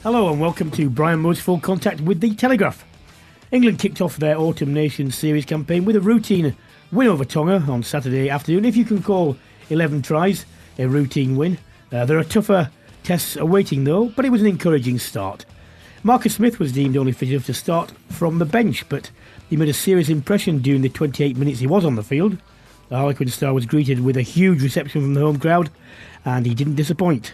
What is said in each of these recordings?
Hello and welcome to Brian Moore's Full Contact with the Telegraph. England kicked off their Autumn Nations Series campaign with a routine win over Tonga on Saturday afternoon, if you can call 11 tries a routine win. There are tougher tests awaiting though, but it was an encouraging start. Marcus Smith was deemed only fit enough to start from the bench, but he made a serious impression during the 28 minutes he was on the field. The Harlequins star was greeted with a huge reception from the home crowd, and he didn't disappoint.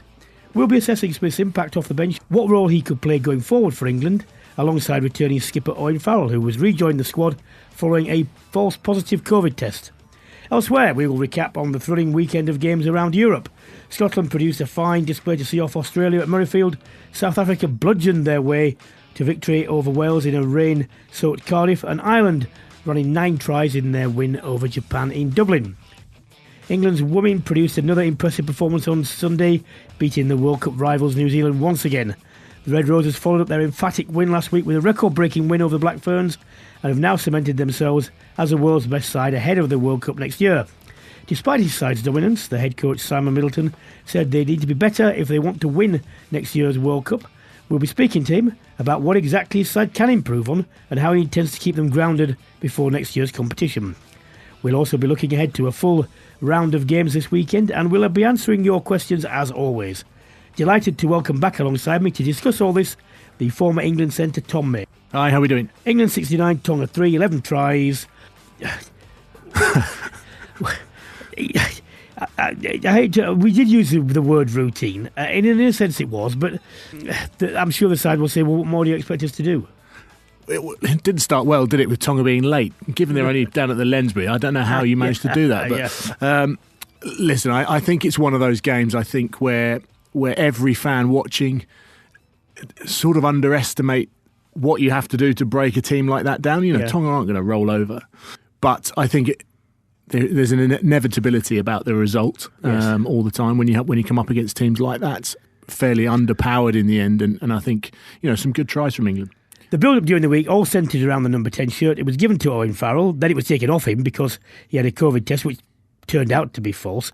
We'll be assessing Smith's impact off the bench, what role he could play going forward for England, alongside returning skipper Owen Farrell, who was rejoined the squad following a false positive COVID test. Elsewhere, we will recap on the thrilling weekend of games around Europe. Scotland produced a fine display to see off Australia at Midfield. South Africa bludgeoned their way to victory over Wales in a rain-soaked Cardiff, and Ireland running 9 tries in their win over Japan in Dublin. England's women produced another impressive performance on Sunday, beating the World Cup rivals New Zealand once again. The Red Roses followed up their emphatic win last week with a record-breaking win over the Black Ferns and have now cemented themselves as the world's best side ahead of the World Cup next year. Despite his side's dominance, the head coach Simon Middleton said they need to be better if they want to win next year's World Cup. We'll be speaking to him about what exactly his side can improve on and how he intends to keep them grounded before next year's competition. We'll also be looking ahead to a full round of games this weekend, and we'll be answering your questions as always. Delighted to welcome back alongside me to discuss all this the former England centre Tom May. Hi, how are we doing? England 69, Tonga 3, 11 tries. We did use the word routine. In a sense it was, but I'm sure the side will say, well, what more do you expect us to do? It didn't start well, did it, with Tonga being late? Given they're only down at the Lensbury, I don't know how you managed to do that. But listen, I think it's one of those games, I think, where every fan watching sort of underestimate what you have to do to break a team like that down. Tonga aren't going to roll over. But I think there's an inevitability about the result all the time when you come up against teams like that. Fairly underpowered in the end, and I think some good tries from England. The build-up during the week all centred around the number 10 shirt. It was given to Owen Farrell, then it was taken off him because he had a COVID test, which turned out to be false.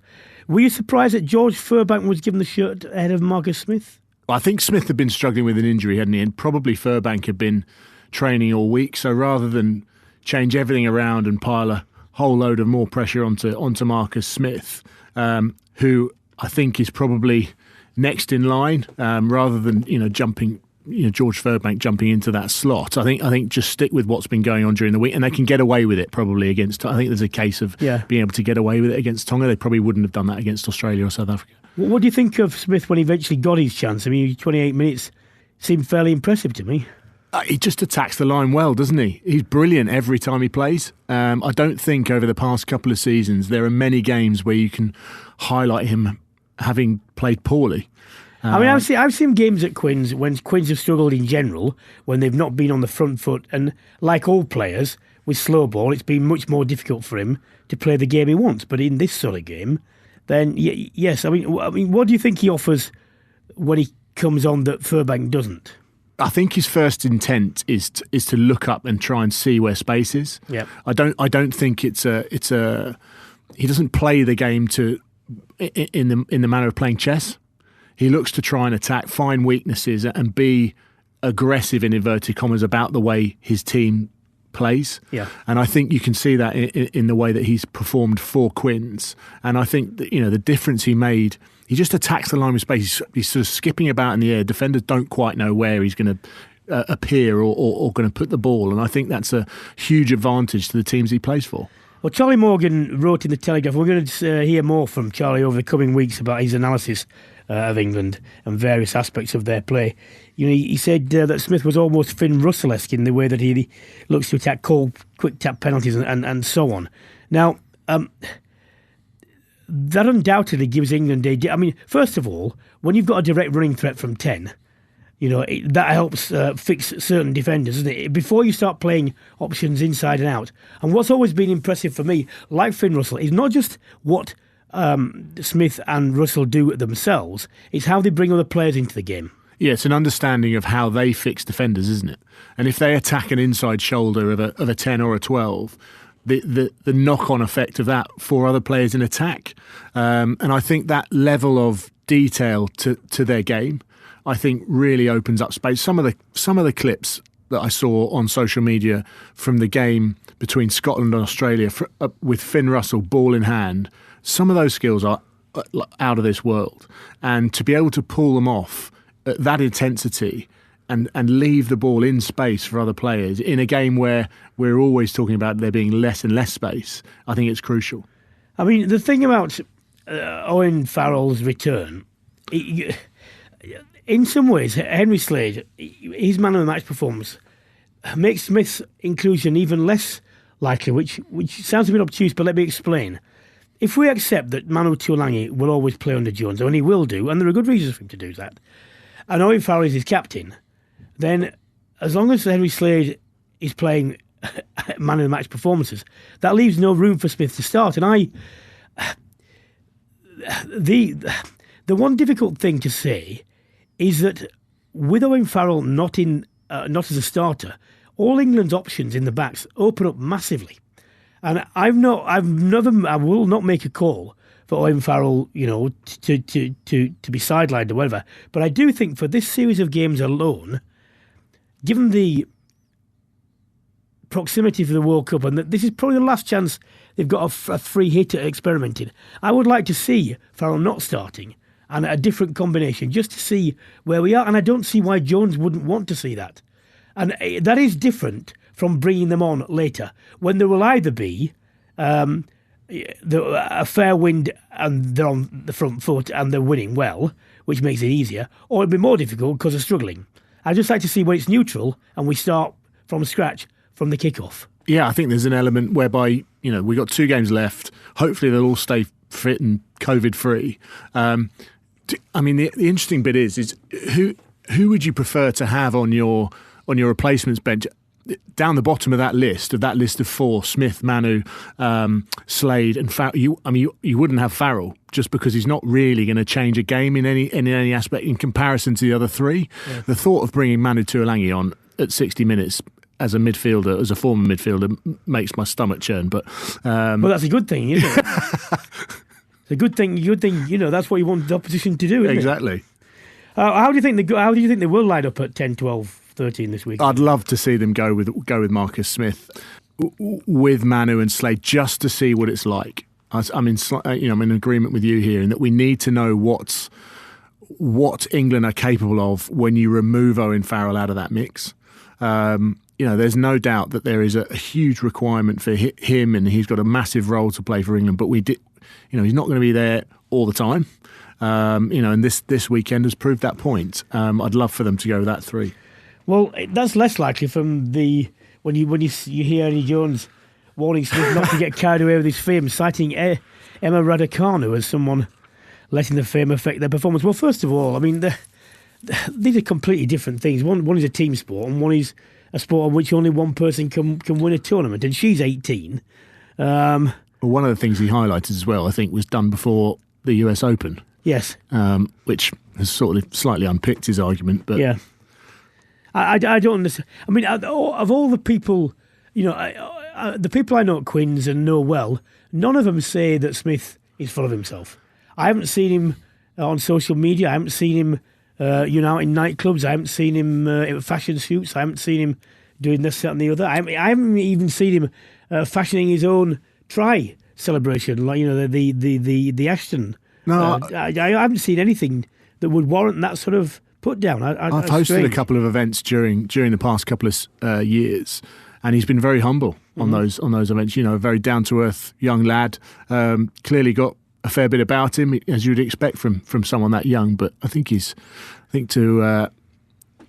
Were you surprised that George Furbank was given the shirt ahead of Marcus Smith? Well, I think Smith had been struggling with an injury, hadn't he? And probably Furbank had been training all week, so rather than change everything around and pile a whole load of more pressure onto Marcus Smith, who I think is probably next in line, rather than jumping. George Furbank jumping into that slot. I think just stick with what's been going on during the week, and they can get away with it probably against. I think there's a case of being able to get away with it against Tonga. They probably wouldn't have done that against Australia or South Africa. What do you think of Smith when he eventually got his chance? I mean, 28 minutes seemed fairly impressive to me. He just attacks the line well, doesn't he? He's brilliant every time he plays. I don't think over the past couple of seasons there are many games where you can highlight him having played poorly. I've seen games at Quins when Quins have struggled in general, when they've not been on the front foot, and like all players, with slow ball, it's been much more difficult for him to play the game he wants. But in this sort of game, then yes, I mean, what do you think he offers when he comes on that Furbank doesn't? I think his first intent is to look up and try and see where space is. Yeah, I don't think it's a. He doesn't play the game in the manner of playing chess. He looks to try and attack, find weaknesses, and be aggressive in inverted commas about the way his team plays. Yeah. And I think you can see that in the way that he's performed for Quins. And I think that, the difference he made, he just attacks the line with space. He's sort of skipping about in the air. Defenders don't quite know where he's going to appear or going to put the ball. And I think that's a huge advantage to the teams he plays for. Well, Charlie Morgan wrote in the Telegraph. We're going to hear more from Charlie over the coming weeks about his analysis of England and various aspects of their play. He said that Smith was almost Finn Russell-esque in the way that he looks to attack cold, quick tap penalties and so on. Now, that undoubtedly gives England first of all, when you've got a direct running threat from 10, that helps fix certain defenders, doesn't it? Before you start playing options inside and out. And what's always been impressive for me, like Finn Russell, is not just what Smith and Russell do themselves, it's how they bring other players into the game. Yeah, it's an understanding of how they fix defenders, isn't it? And if they attack an inside shoulder of a 10 or a 12, the knock-on effect of that for other players in attack. And I think that level of detail to their game, I think really opens up space. Some of the clips that I saw on social media from the game between Scotland and Australia with Finn Russell ball in hand, some of those skills are out of this world. And to be able to pull them off at that intensity and leave the ball in space for other players in a game where we're always talking about there being less and less space, I think it's crucial. I mean, the thing about Owen Farrell's return, in some ways, Henry Slade, his man of the match performance, makes Smith's inclusion even less likely, which sounds a bit obtuse, but let me explain. If we accept that Manu Tuolangi will always play under Jones, and he will do, and there are good reasons for him to do that, and Owen Farrell is his captain, then as long as Henry Slade is playing man of the match performances, that leaves no room for Smith to start. And the one difficult thing to say is that with Owen Farrell not as a starter, all England's options in the backs open up massively. And I will not make a call for Owen Farrell, to be sidelined or whatever. But I do think for this series of games alone, given the proximity for the World Cup, and that this is probably the last chance they've got a free hit at experimenting, I would like to see Farrell not starting and a different combination just to see where we are. And I don't see why Jones wouldn't want to see that. And that is different from bringing them on later, when there will either be a fair wind and they're on the front foot and they're winning well, which makes it easier, or it'll be more difficult because they're struggling. I'd just like to see when it's neutral and we start from scratch from the kickoff. Yeah, I think there's an element whereby, we've got 2 games left. Hopefully they'll all stay fit and COVID-free. I mean, the interesting bit is who would you prefer to have on your replacements bench? Down the bottom of that list of 4, Smith, Manu, Slade, and Farrell. You wouldn't have Farrell just because he's not really going to change a game in any aspect in comparison to the other 3. Yeah. The thought of bringing Manu Tuolangi on at 60 minutes as a midfielder, as a former midfielder, makes my stomach churn. But well, that's a good thing, isn't it? It's a good thing. That's what you want the opposition to do, isn't exactly. It? How do you think they will line up at 10, 12, 13 this week? I'd love to see them go with Marcus Smith, with Manu and Slade, just to see what it's like. I'm in agreement with you here in that we need to know what England are capable of when you remove Owen Farrell out of that mix. There's no doubt that there is a huge requirement for him, and he's got a massive role to play for England. But he's not going to be there all the time. And this weekend has proved that point. I'd love for them to go with that 3. Well, that's less likely from when you hear Eddie Jones warning Smith not to get carried away with his fame, citing Emma Raducanu as someone letting the fame affect their performance. Well, first of all, I mean, these are completely different things. One is a team sport, and one is a sport on which only one person can win a tournament, and she's 18. Well, one of the things he highlighted as well, I think, was done before the US Open. Yes. Which has sort of slightly unpicked his argument, but yeah. I don't understand. I mean, of all the people, the people I know at Quins and know well, none of them say that Smith is full of himself. I haven't seen him on social media. I haven't seen him, out in nightclubs. I haven't seen him in fashion shoots. I haven't seen him doing this, that, and the other. I haven't even seen him fashioning his own try celebration, like the Ashton. No, I haven't seen anything that would warrant that sort of put down. I've hosted a couple of events during the past couple of years, and he's been very humble on those events. A very down to earth young lad. Clearly got a fair bit about him, as you'd expect from someone that young. But I think it's an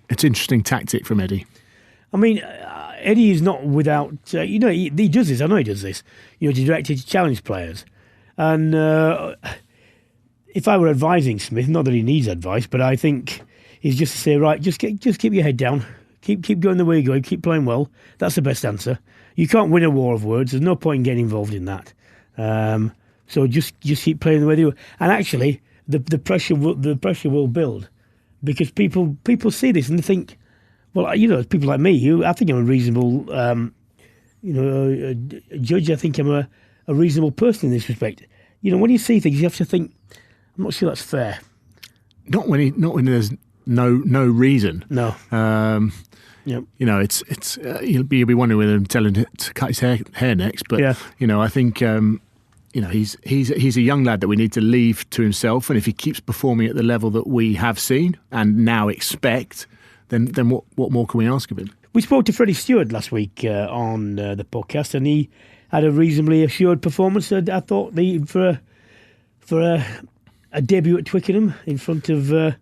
interesting tactic from Eddie. I mean, Eddie is not without. He does this. I know he does this. Directed to challenge players, and if I were advising Smith, not that he needs advice, but I think he's just to say, right, just keep your head down, keep going the way you're going, keep playing well. That's the best answer. You can't win a war of words. There's no point in getting involved in that. So just keep playing the way you do. And actually, the pressure will build, because people see this and they think, well, people like me, I think I'm a reasonable, judge. I think I'm a reasonable person in this respect. When you see things, you have to think, I'm not sure that's fair. Not when there's no reason. No. You know, it's you'll be wondering whether I'm telling him to cut his hair next. But you know, I think you know, he's a young lad that we need to leave to himself, and if he keeps performing at the level that we have seen and now expect, then what more can we ask of him? We spoke to Freddie Stewart last week on the podcast, and he had a reasonably assured performance. I thought for a debut at Twickenham in front of a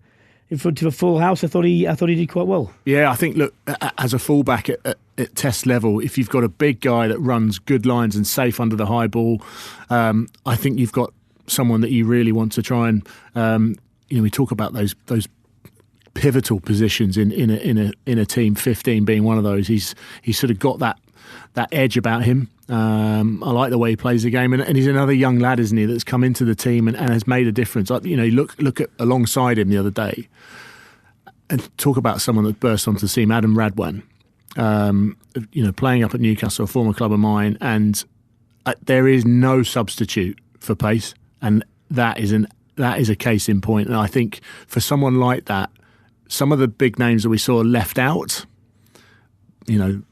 full house, I thought he did quite well. Yeah, I think, look, as a fullback at Test level, if you've got a big guy that runs good lines and safe under the high ball, I think you've got someone that you really want to try and you know, we talk about those pivotal positions in a team, 15 being one of those. He's sort of got that edge about him. I like the way he plays the game, and he's another young lad, isn't he, that's come into the team and has made a difference. You know, look at alongside him the other day, and talk about someone that burst onto the scene, Adam Radwan. You know, playing up at Newcastle, a former club of mine, and there is no substitute for pace, and that is a case in point. And I think for someone like that, some of the big names that we saw left out, you know,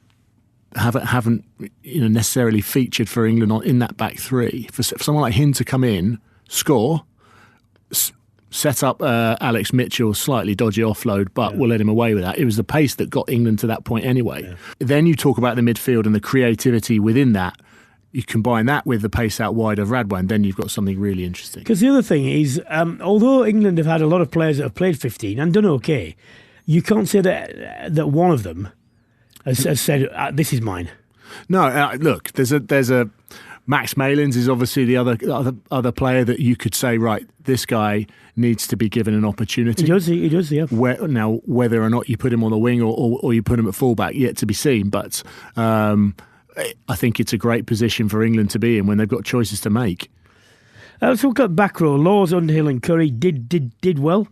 haven't you know, necessarily featured for England in that back three. For someone like him to come in, score, set up Alex Mitchell's slightly dodgy offload, but we'll let him away with that. It was the pace that got England to that point anyway. Yeah. Then you talk about the midfield and the creativity within that. You combine that with the pace out wide of Radwan, then you've got something really interesting. Because the other thing is, although England have had a lot of players that have played 15 and done okay, you can't say that one of them has said, this is mine. No, look, there's a Max Malins is obviously the other player that you could say, right, this guy needs to be given an opportunity. He does, yeah. Now, whether or not you put him on the wing or you put him at fullback, yet to be seen. But I think it's a great position for England to be in when they've got choices to make. Let's look at back row. Laws, Underhill and Curry did well.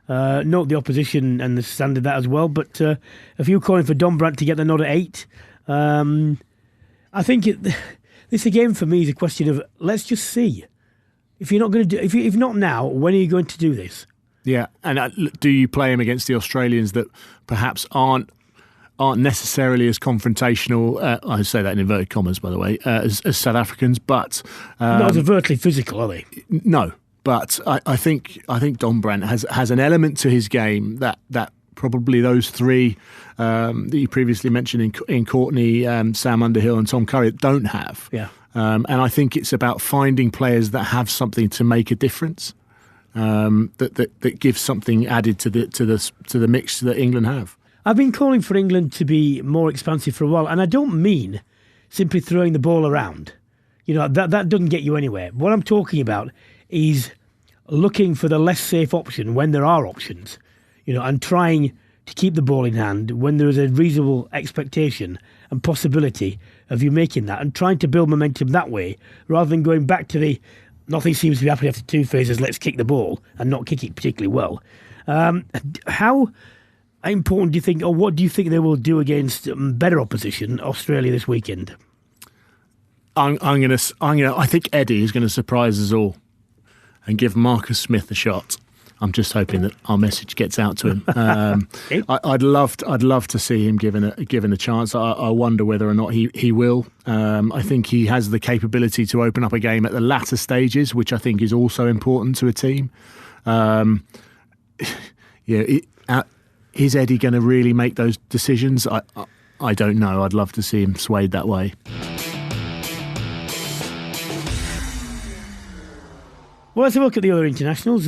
Note the opposition and the standard that as well. But a few calling for Dombrandt to get the nod at 8. I think this again for me is a question of let's just see. If you're not going to do, if not now, when are you going to do this? Yeah, and do you play him against the Australians that perhaps aren't necessarily as confrontational? I say that in inverted commas, by the way, as South Africans, but not as overtly physical, are they? No, but I think Dombrandt has an element to his game that probably those three that you previously mentioned in Courtney, Sam Underhill and Tom Curry don't have. Yeah. And I think it's about finding players that have something to make a difference, that gives something added to the mix that England have. I've been calling for England to be more expansive for a while, and I don't mean simply throwing the ball around. You know, that doesn't get you anywhere. What I'm talking about is looking for the less safe option when there are options, you know, and trying to keep the ball in hand when there is a reasonable expectation and possibility of you making that, and trying to build momentum that way rather than going back to the nothing seems to be happening after two phases, let's kick the ball and not kick it particularly well. How important do you think, or what do you think they will do against better opposition, Australia, this weekend? I think Eddie is going to surprise us all and give Marcus Smith a shot. I'm just hoping that our message gets out to him. I'd love to see him given a chance. I wonder whether or not he will. I think he has the capability to open up a game at the latter stages, which I think is also important to a team. Is Eddie going to really make those decisions? I don't know. I'd love to see him swayed that way. Well, let's have a look at the other internationals.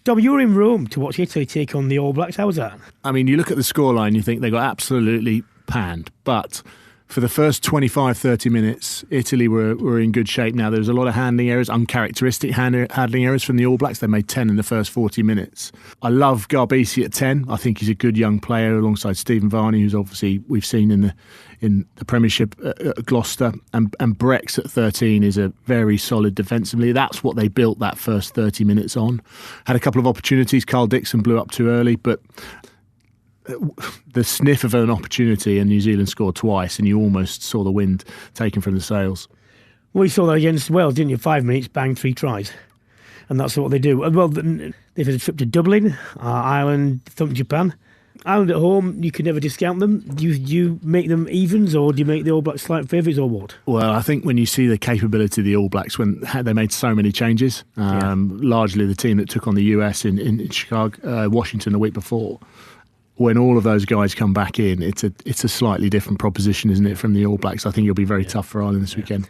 Dom, you were in Rome to watch Italy take on the All Blacks. How was that? I mean, you look at the scoreline, you think they got absolutely panned. But for the first 25, 30 minutes, Italy were in good shape. Now, there was a lot of handling errors, uncharacteristic handling errors from the All Blacks. They made 10 in the first 40 minutes. I love Garbisi at 10. I think he's a good young player alongside Stephen Varney, who's obviously we've seen in the Premiership at Gloucester. And Brex at 13 is a very solid defensively. That's what they built that first 30 minutes on. Had a couple of opportunities. Carl Dixon blew up too early, but the sniff of an opportunity, and New Zealand scored twice, and you almost saw the wind taken from the sails. Well, you saw that against Wales, didn't you? 5 minutes, bang, 3 tries. and that's what they do. Well, they've had a trip to Dublin, Ireland, thumped Japan. Ireland at home, you can never discount them. Do you make them evens, or do you make the All Blacks slight favourites, or what? Well, I think when you see the capability of the All Blacks, when they made so many changes, largely the team that took on the US in Chicago, Washington the week before, when all of those guys come back in, it's a slightly different proposition, isn't it, from the All Blacks? I think it'll be very tough for Ireland this weekend.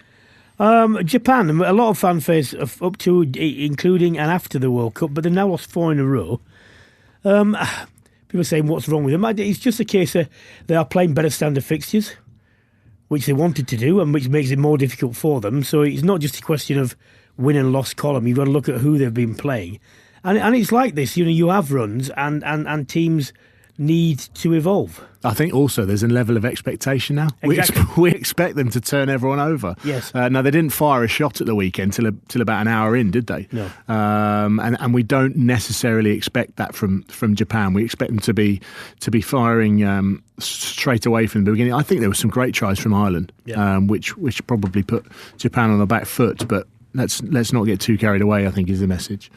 Japan, a lot of fanfares up to, including and after the World Cup, but they've now lost 4 in a row. People are saying, what's wrong with them? It's just a case of they are playing better standard fixtures, which they wanted to do, and which makes it more difficult for them. So it's not just a question of win and loss column. You've got to look at who they've been playing. And it's like this, you have runs and teams need to evolve. I think also there's a level of expectation now. Exactly. We expect them to turn everyone over. Yes. Now, they didn't fire a shot at the weekend till about an hour in, did they? No. And we don't necessarily expect that from Japan. We expect them to be firing straight away from the beginning. I think there were some great tries from Ireland, which probably put Japan on the back foot. But let's not get too carried away, I think, is the message.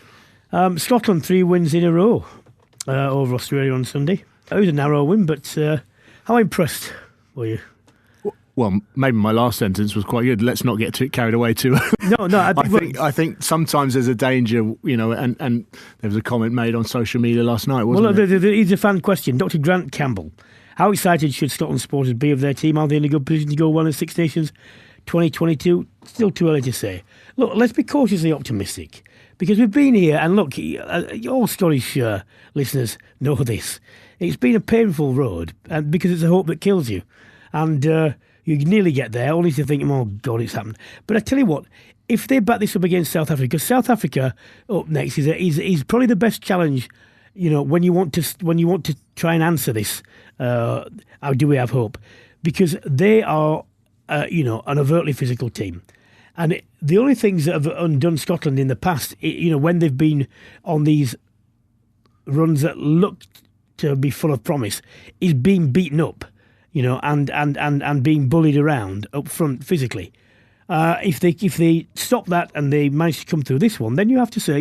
Scotland 3 wins in a row over Australia on Sunday. It was a narrow win, but how impressed were you? Well, maybe my last sentence was quite good. Let's not get too carried away too early. No. I think sometimes there's a danger, and there was a comment made on social media last night, wasn't there? It's a fan question. Dr. Grant Campbell, how excited should Scotland supporters be of their team? Are they in a good position to go well in Six Nations 2022? Still too early to say. Look, let's be cautiously optimistic, because we've been here, and look, all Scottish listeners know this. It's been a painful road, and because it's a hope that kills you. And you nearly get there, only to think, oh, God, it's happened. But I tell you what, if they back this up against South Africa, because South Africa up next is probably the best challenge, when you want to try and answer this, how do we have hope? Because they are, an overtly physical team. And the only things that have undone Scotland in the past, when they've been on these runs that looked to be full of promise, is being beaten up, and being bullied around up front physically. If they stop that and they manage to come through this one, then you have to say,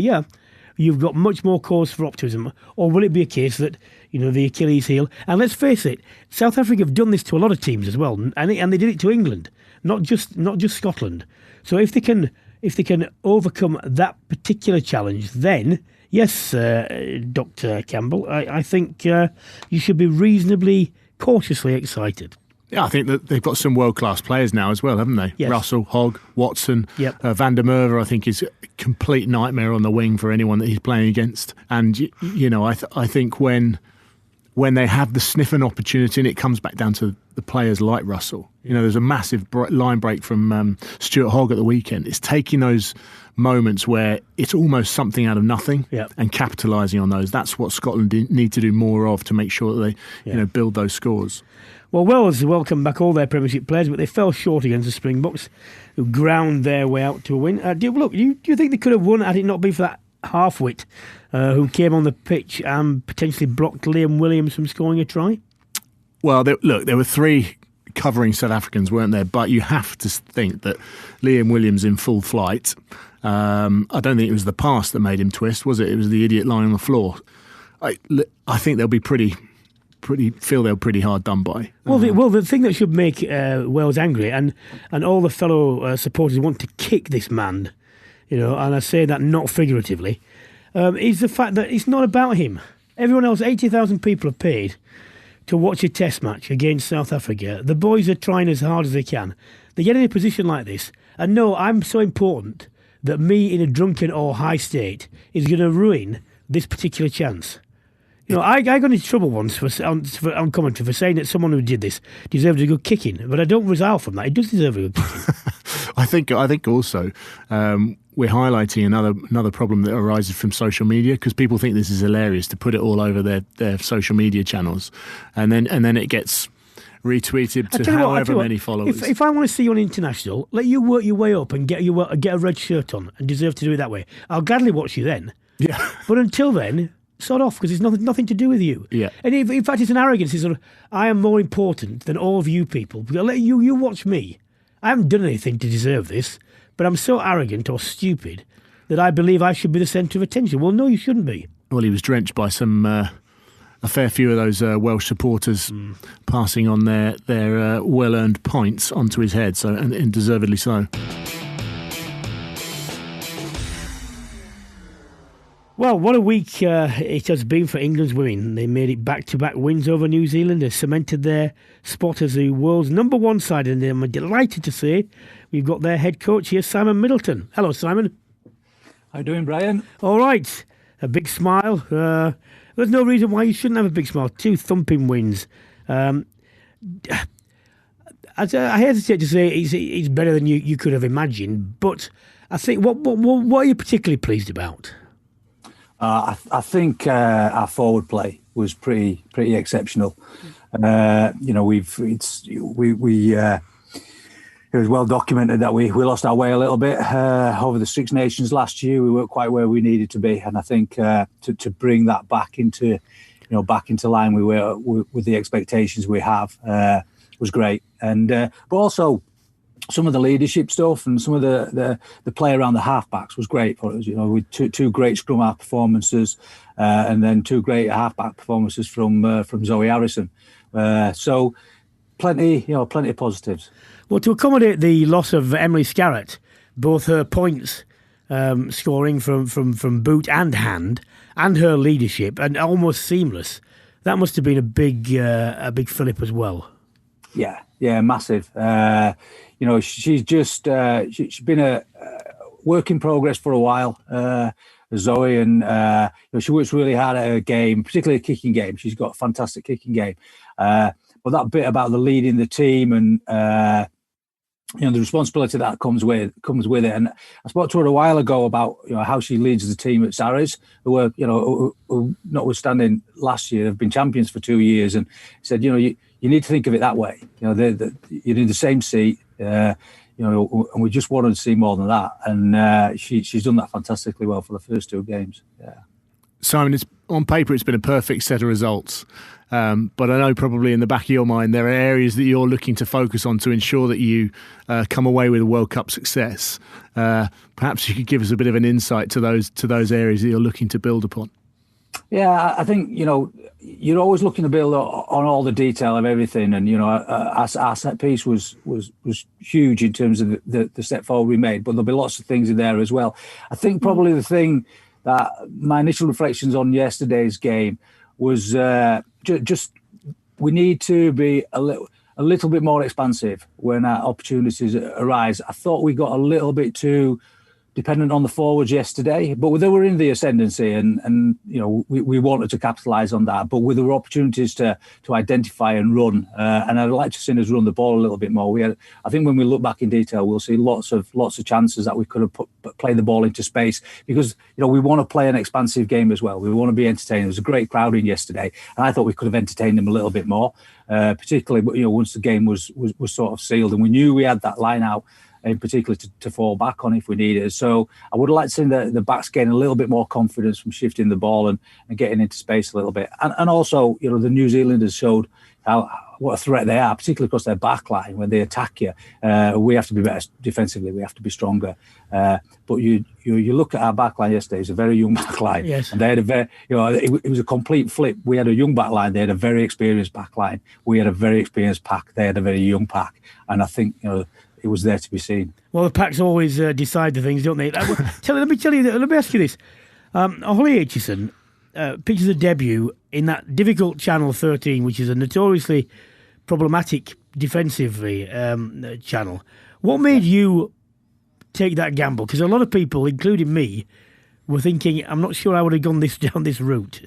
you've got much more cause for optimism. Or will it be a case that, the Achilles heel? And let's face it, South Africa have done this to a lot of teams as well, and they did it to England, not just Scotland. So if they can overcome that particular challenge, then yes, Dr. Campbell, I think you should be reasonably cautiously excited. Yeah, I think that they've got some world-class players now as well, haven't they? Yes. Russell, Hogg, Watson, Yep. Van der Merwe, I think, is a complete nightmare on the wing for anyone that he's playing against. And, I think when they have the sniffing opportunity, and it comes back down to the players like Russell. There's a massive line break from Stuart Hogg at the weekend. It's taking those moments where it's almost something out of nothing and capitalising on those. That's what Scotland need to do more of to make sure that they build those scores. Well, Wales welcomed back all their Premiership players, but they fell short against the Springboks, who ground their way out to a win. Do you think they could have won had it not been for that half-wit who came on the pitch and potentially blocked Liam Williams from scoring a try? Well, there were 3 covering South Africans, weren't there? But you have to think that Liam Williams in full flight, I don't think it was the pass that made him twist, was it? It was the idiot lying on the floor. I think they'll be pretty hard done by. Well, the thing that should make Wales angry, and all the fellow supporters want to kick this man, and I say that not figuratively, is the fact that it's not about him. Everyone else, 80,000 people have paid to watch a test match against South Africa. The boys are trying as hard as they can. They get in a position like this, and no, I'm so important that me in a drunken or high state is going to ruin this particular chance. I got into trouble once on commentary for saying that someone who did this deserved a good kicking, but I don't resile from that. It does deserve a good kicking. I think also we're highlighting another problem that arises from social media, because people think this is hilarious to put it all over their social media channels, and then it gets retweeted to however many followers. If I want to see you on international, let you work your way up and get a red shirt on and deserve to do it that way. I'll gladly watch you then. Yeah. But until then, sod off, because it's nothing to do with you. Yeah. And in fact, it's an arrogance. It's sort of, I am more important than all of you people. You watch me. I haven't done anything to deserve this, but I'm so arrogant or stupid that I believe I should be the centre of attention. Well, no, you shouldn't be. Well, he was drenched by some a fair few of those Welsh supporters passing on their well-earned points onto his head, so and deservedly so. Well, what a week it has been for England's women. They made it back-to-back wins over New Zealand. They cemented their spot as the world's number one side, and I'm delighted to say we've got their head coach here, Simon Middleton. Hello, Simon. How you doing, Brian? All right. A big smile. There's no reason why you shouldn't have a big smile. 2 thumping wins. I hesitate to say it's better than you could have imagined, but I think what are you particularly pleased about? I think our forward play was pretty exceptional. It was well documented that we lost our way a little bit over the Six Nations last year. We weren't quite where we needed to be, and I think to bring that back into line with the expectations we have was great. And but also some of the leadership stuff and some of the play around the halfbacks was great for us. With two great scrum half performances, and then 2 great halfback performances from Zoe Harrison. So plenty of positives. Well, to accommodate the loss of Emily Scarrett, both her points scoring from boot and hand, and her leadership, and almost seamless, that must have been a big fillip as well. Yeah, massive. She's been a work in progress for a while, Zoe, and she works really hard at her game, particularly a kicking game. She's got a fantastic kicking game. But that bit about the leading the team and the responsibility that comes with it. And I spoke to her a while ago about how she leads the team at Sarries, who notwithstanding last year have been champions for 2 years, and said you need to think of it that way. You're in the same seat. And we just wanted to see more than that. And she's done that fantastically well for the first 2 games. Yeah. Simon, on paper, it's been a perfect set of results. But I know probably in the back of your mind there are areas that you're looking to focus on to ensure that you come away with a World Cup success. Perhaps you could give us a bit of an insight to those areas that you're looking to build upon. Yeah, I think you're always looking to build on all the detail of everything, and our set piece was huge in terms of the step forward we made. But there'll be lots of things in there as well. I think probably the thing that my initial reflections on yesterday's game was just we need to be a little bit more expansive when our opportunities arise. I thought we got a little bit too dependent on the forwards yesterday, but they were in the ascendancy, and we wanted to capitalise on that. But with the opportunities to identify and run, and I'd like to see us run the ball a little bit more. I think when we look back in detail, we'll see lots of chances that we could have played the ball into space, because we want to play an expansive game as well. We want to be entertaining. There was a great crowd in yesterday, and I thought we could have entertained them a little bit more, particularly once the game was sort of sealed, and we knew we had that line out in particular to fall back on if we needed. So I would like to see the backs getting a little bit more confidence from shifting the ball and getting into space a little bit. And also, the New Zealanders showed what a threat they are, particularly across their back line. When they attack you, we have to be better defensively. We have to be stronger. But you look at our back line yesterday. It's a very young back line. Yes. And they had a very, it was a complete flip. We had a young back line. They had a very experienced back line. We had a very experienced pack. They had a very young pack. And I think, it was there to be seen. Well, the packs always decide the things, don't they? Let me ask you this. Holly Aitchison pitches a debut in that difficult Channel 13, which is a notoriously problematic defensively channel. What made you take that gamble? Because a lot of people, including me, were thinking, I'm not sure I would have gone down this route.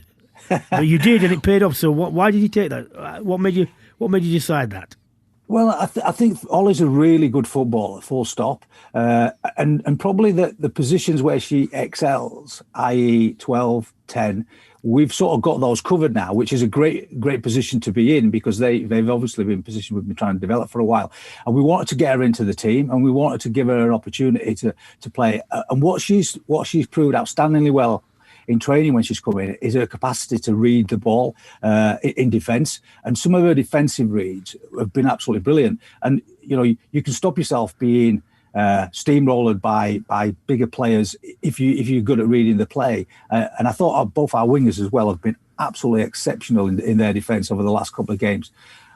But you did, and it paid off. So why did you take that? What made you decide that? Well, I think Ollie's a really good footballer, full stop. And probably the positions where she excels, i.e. 12, 10, we've sort of got those covered now, which is a great position to be in, because they've obviously been positioned we've been trying to develop for a while. And we wanted to get her into the team, and we wanted to give her an opportunity to play. And what she's proved outstandingly well in training when she's come in is her capacity to read the ball in defence. And some of her defensive reads have been absolutely brilliant. And, you can stop yourself being steamrolled by bigger players if you're good at reading the play. And I thought both our wingers as well have been absolutely exceptional in their defence over the last couple of games.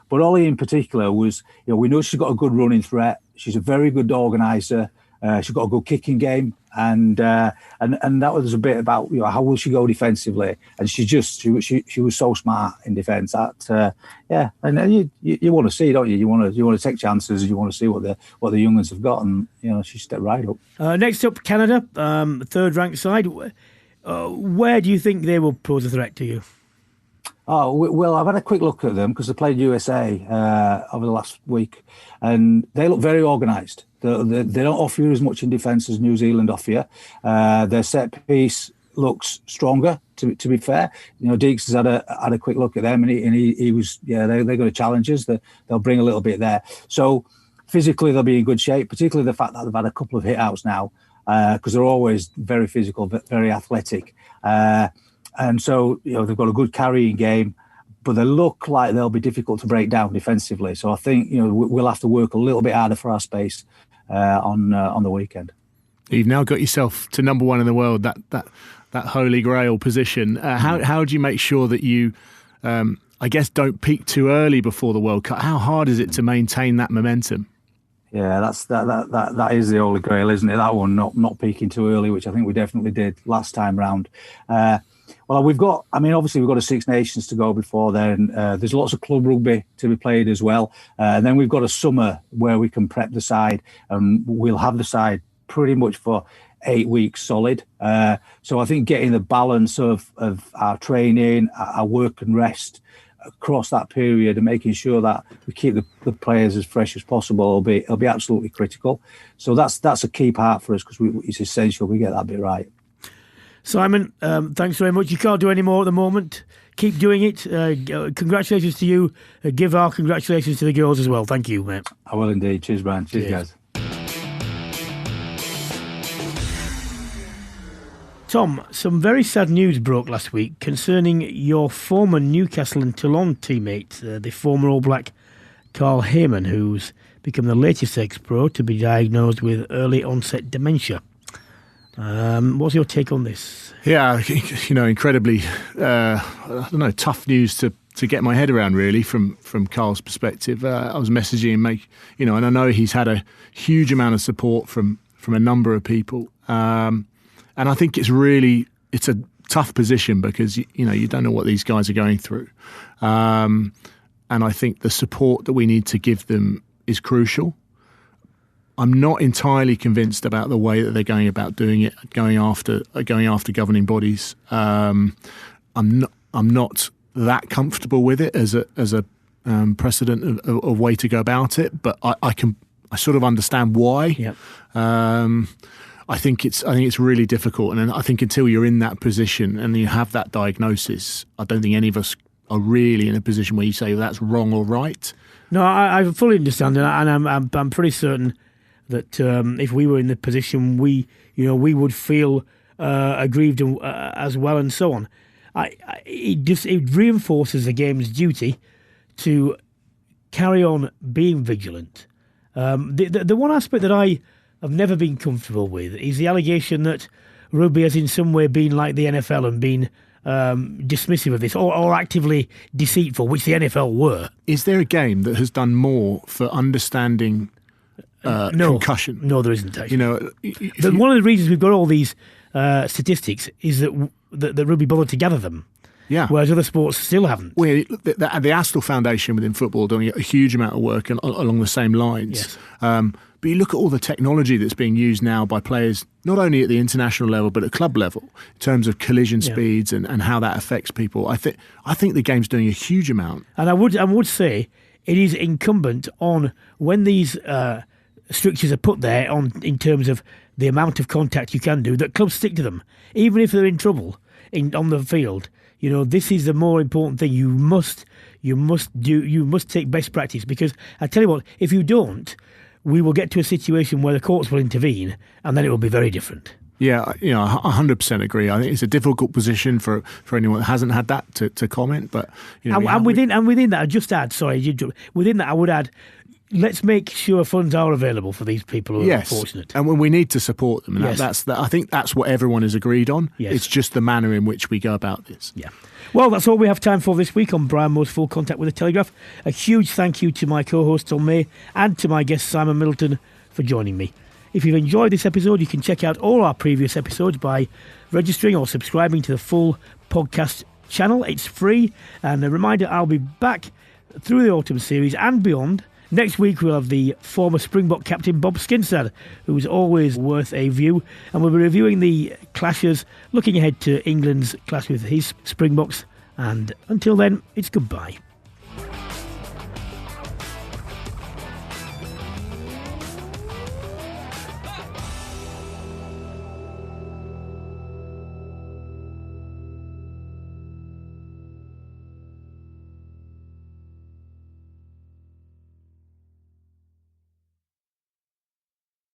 But Ollie in particular was, we know she's got a good running threat. She's a very good organiser. She's got a good kicking game, and that was a bit about how will she go defensively. And she was so smart in defence. And you want to see, don't you? You want to take chances. You want to see what the young ones have got, and she stepped right up. Next up, Canada, third ranked side. Where do you think they will pose a threat to you? Oh, well, I've had a quick look at them because they played USA over the last week, and they look very organised. They don't offer you as much in defence as New Zealand offer you. Their set piece looks stronger, to be fair. Deeks has had a quick look at them, and he was, they're going to challenge us. They'll bring a little bit there. So physically, they'll be in good shape, particularly the fact that they've had a couple of hit-outs now, because they're always very physical, very athletic. And so, they've got a good carrying game, but they look like they'll be difficult to break down defensively. So I think, we'll have to work a little bit harder for our space on the weekend. You've now got yourself to number one in the world, that holy grail position. How do you make sure that you, I guess, don't peak too early before the World Cup? How hard is it to maintain that momentum? Yeah, that is the holy grail, isn't it? That one, not peaking too early, which I think we definitely did last time round. Well, obviously we've got a Six Nations to go before then. There's lots of club rugby to be played as well. And then we've got a summer where we can prep the side, and we'll have the side pretty much for 8 weeks solid. So I think getting the balance of our training, our work and rest across that period, and making sure that we keep the players as fresh as possible will be absolutely critical. So that's a key part for us, because it's essential we get that bit right. Simon, thanks very much. You can't do any more at the moment. Keep doing it. Congratulations to you. Give our congratulations to the girls as well. Thank you, mate. I will indeed. Cheers, Brian. Cheers, guys. Tom, some very sad news broke last week concerning your former Newcastle and Toulon teammate, the former All Black Carl Heyman, who's become the latest ex-pro to be diagnosed with early onset dementia. What's your take on this? Yeah, incredibly, tough news to get my head around, really, from Carl's perspective. I was messaging him, and I know he's had a huge amount of support from a number of people. And I think it's a tough position, because, you don't know what these guys are going through. And I think the support that we need to give them is crucial. I'm not entirely convinced about the way that they're going about doing it, going after governing bodies. I'm not that comfortable with it as a precedent of way to go about it, but I sort of understand why. Yep. I think it's really difficult, and I think until you're in that position and you have that diagnosis, I don't think any of us are really in a position where you say, well, that's wrong or right. No, I fully understand, and I'm pretty certain that if we were in the position, we would feel aggrieved as well, and so on. It reinforces the game's duty to carry on being vigilant. The one aspect that I have never been comfortable with is the allegation that rugby has in some way been like the NFL and been dismissive of this, or actively deceitful, which the NFL were. Is there a game that has done more for understanding concussion? No, there isn't, actually. One of the reasons we've got all these statistics is that rugby bothered to gather them. Yeah. Whereas other sports still haven't. Well, the Astle Foundation within football doing a huge amount of work along the same lines. Yes. But you look at all the technology that's being used now by players, not only at the international level, but at club level, in terms of collision speeds and how that affects people. I think the game's doing a huge amount. And I would say it is incumbent on, when these strictures are put there in terms of the amount of contact you can do, that clubs stick to them, even if they're in trouble on the field. This is the more important thing. You must take best practice, because I tell you what, if you don't, we will get to a situation where the courts will intervene, and then it will be very different. Yeah, I 100% agree. I think it's a difficult position for anyone that hasn't had that to comment. But within that, I just add. Sorry, within that, I would add, let's make sure funds are available for these people who are unfortunate. And when we need to support them. And Yes. I think that's what everyone has agreed on. Yes. It's just the manner in which we go about this. Yeah. Well, that's all we have time for this week on Brian Moore's Full Contact with the Telegraph. A huge thank you to my co-host Tom May and to my guest Simon Middleton for joining me. If you've enjoyed this episode, you can check out all our previous episodes by registering or subscribing to the full podcast channel. It's free. And a reminder, I'll be back through the autumn series and beyond. Next week we'll have the former Springbok captain Bob Skinstad, who's always worth a view, and we'll be reviewing the clashes, looking ahead to England's clash with his Springboks. And until then, it's goodbye.